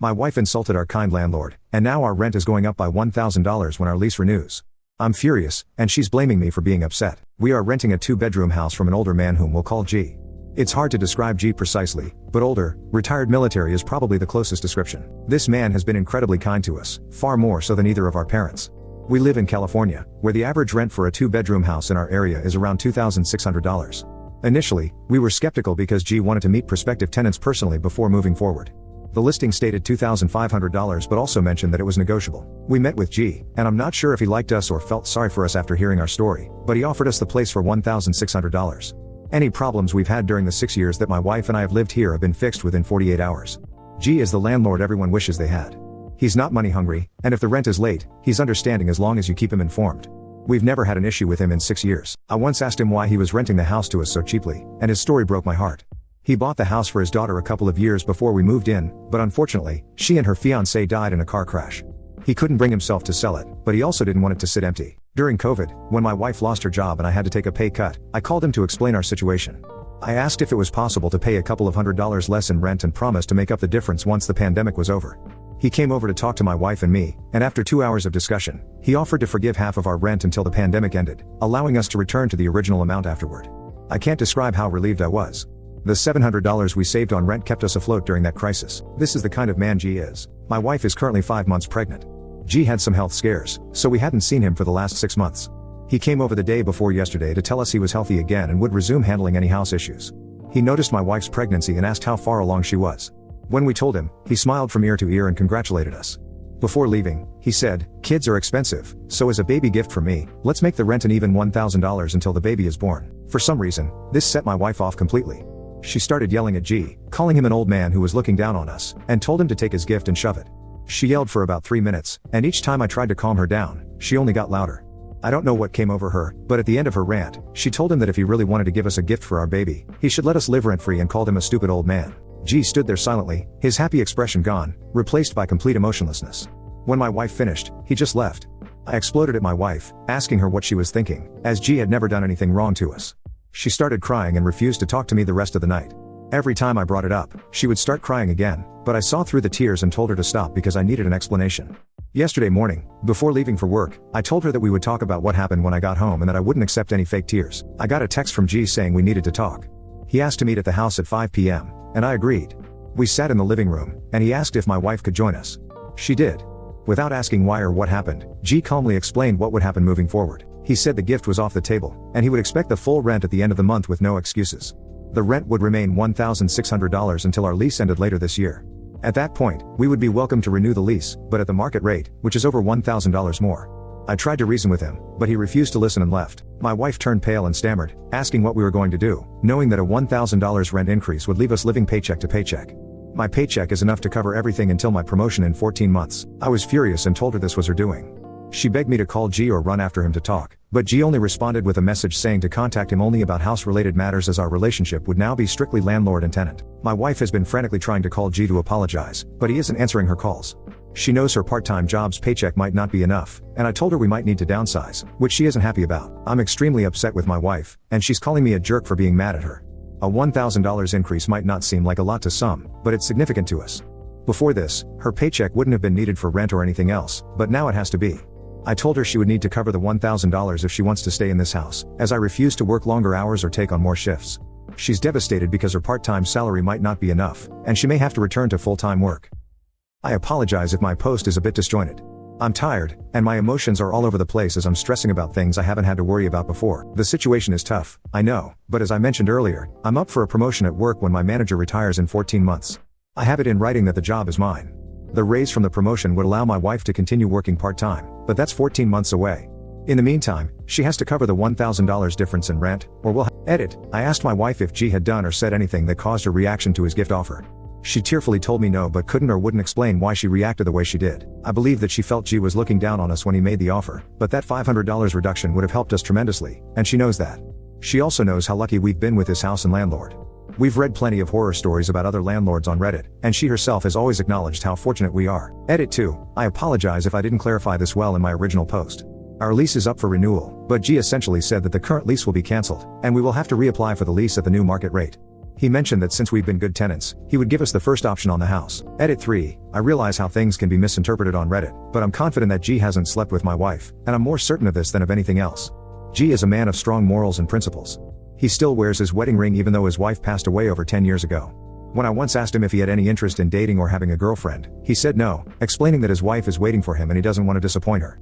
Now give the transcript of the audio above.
My wife insulted our kind landlord, and now our rent is going up by $1,000 when our lease renews. I'm furious, and she's blaming me for being upset. We are renting a 2-bedroom house from an older man whom we'll call G. It's hard to describe G precisely, but older, retired military is probably the closest description. This man has been incredibly kind to us, far more so than either of our parents. We live in California, where the average rent for a 2-bedroom house in our area is around $2,600. Initially, we were skeptical because G wanted to meet prospective tenants personally before moving forward. The listing stated $2,500 but also mentioned that it was negotiable. We met with G, and I'm not sure if he liked us or felt sorry for us after hearing our story, but he offered us the place for $1,600. Any problems we've had during the 6 years that my wife and I have lived here have been fixed within 48 hours. G is the landlord everyone wishes they had. He's not money hungry, and if the rent is late, he's understanding as long as you keep him informed. We've never had an issue with him in 6 years. I once asked him why he was renting the house to us so cheaply, and his story broke my heart. He bought the house for his daughter a couple of years before we moved in, but unfortunately, she and her fiancé died in a car crash. He couldn't bring himself to sell it, but he also didn't want it to sit empty. During COVID, when my wife lost her job and I had to take a pay cut, I called him to explain our situation. I asked if it was possible to pay a couple of $100 less in rent and promised to make up the difference once the pandemic was over. He came over to talk to my wife and me, and after 2 hours of discussion, he offered to forgive half of our rent until the pandemic ended, allowing us to return to the original amount afterward. I can't describe how relieved I was. The $700 we saved on rent kept us afloat during that crisis. This is the kind of man G is. My wife is currently 5 months pregnant. G had some health scares, so we hadn't seen him for the last 6 months. He came over the day before yesterday to tell us he was healthy again and would resume handling any house issues. He noticed my wife's pregnancy and asked how far along she was. When we told him, he smiled from ear to ear and congratulated us. Before leaving, he said, "Kids are expensive, so as a baby gift from me, let's make the rent an even $1,000 until the baby is born." For some reason, this set my wife off completely. She started yelling at G, calling him an old man who was looking down on us, and told him to take his gift and shove it. She yelled for about 3 minutes, and each time I tried to calm her down, she only got louder. I don't know what came over her, but at the end of her rant, she told him that if he really wanted to give us a gift for our baby, he should let us live rent-free and called him a stupid old man. G stood there silently, his happy expression gone, replaced by complete emotionlessness. When my wife finished, he just left. I exploded at my wife, asking her what she was thinking, as G had never done anything wrong to us. She started crying and refused to talk to me the rest of the night. Every time I brought it up, she would start crying again, but I saw through the tears and told her to stop because I needed an explanation. Yesterday morning, before leaving for work, I told her that we would talk about what happened when I got home and that I wouldn't accept any fake tears. I got a text from G saying we needed to talk. He asked to meet at the house at 5 p.m., and I agreed. We sat in the living room, and he asked if my wife could join us. She did. Without asking why or what happened, G calmly explained what would happen moving forward. He said the gift was off the table, and he would expect the full rent at the end of the month with no excuses. The rent would remain $1,600 until our lease ended later this year. At that point, we would be welcome to renew the lease, but at the market rate, which is over $1,000 more. I tried to reason with him, but he refused to listen and left. My wife turned pale and stammered, asking what we were going to do, knowing that a $1,000 rent increase would leave us living paycheck to paycheck. My paycheck is enough to cover everything until my promotion in 14 months. I was furious and told her this was her doing. She begged me to call G or run after him to talk, but G only responded with a message saying to contact him only about house-related matters as our relationship would now be strictly landlord and tenant. My wife has been frantically trying to call G to apologize, but he isn't answering her calls. She knows her part-time job's paycheck might not be enough, and I told her we might need to downsize, which she isn't happy about. I'm extremely upset with my wife, and she's calling me a jerk for being mad at her. A $1,000 increase might not seem like a lot to some, but it's significant to us. Before this, her paycheck wouldn't have been needed for rent or anything else, but now it has to be. I told her she would need to cover the $1,000 if she wants to stay in this house, as I refuse to work longer hours or take on more shifts. She's devastated because her part-time salary might not be enough, and she may have to return to full-time work. I apologize if my post is a bit disjointed. I'm tired, and my emotions are all over the place as I'm stressing about things I haven't had to worry about before. The situation is tough, I know, but as I mentioned earlier, I'm up for a promotion at work when my manager retires in 14 months. I have it in writing that the job is mine. The raise from the promotion would allow my wife to continue working part-time, but that's 14 months away. In the meantime, she has to cover the $1,000 difference in rent, or will edit. I asked my wife if G had done or said anything that caused her reaction to his gift offer. She tearfully told me no but couldn't or wouldn't explain why she reacted the way she did. I believe that she felt G was looking down on us when he made the offer, but that $500 reduction would have helped us tremendously, and she knows that. She also knows how lucky we've been with this house and landlord. We've read plenty of horror stories about other landlords on Reddit, and she herself has always acknowledged how fortunate we are. Edit 2. I apologize if I didn't clarify this well in my original post. Our lease is up for renewal, but G essentially said that the current lease will be cancelled, and we will have to reapply for the lease at the new market rate. He mentioned that since we've been good tenants, he would give us the first option on the house. Edit 3. I realize how things can be misinterpreted on Reddit, but I'm confident that G hasn't slept with my wife, and I'm more certain of this than of anything else. G is a man of strong morals and principles. He still wears his wedding ring even though his wife passed away over 10 years ago. When I once asked him if he had any interest in dating or having a girlfriend, he said no, explaining that his wife is waiting for him and he doesn't want to disappoint her.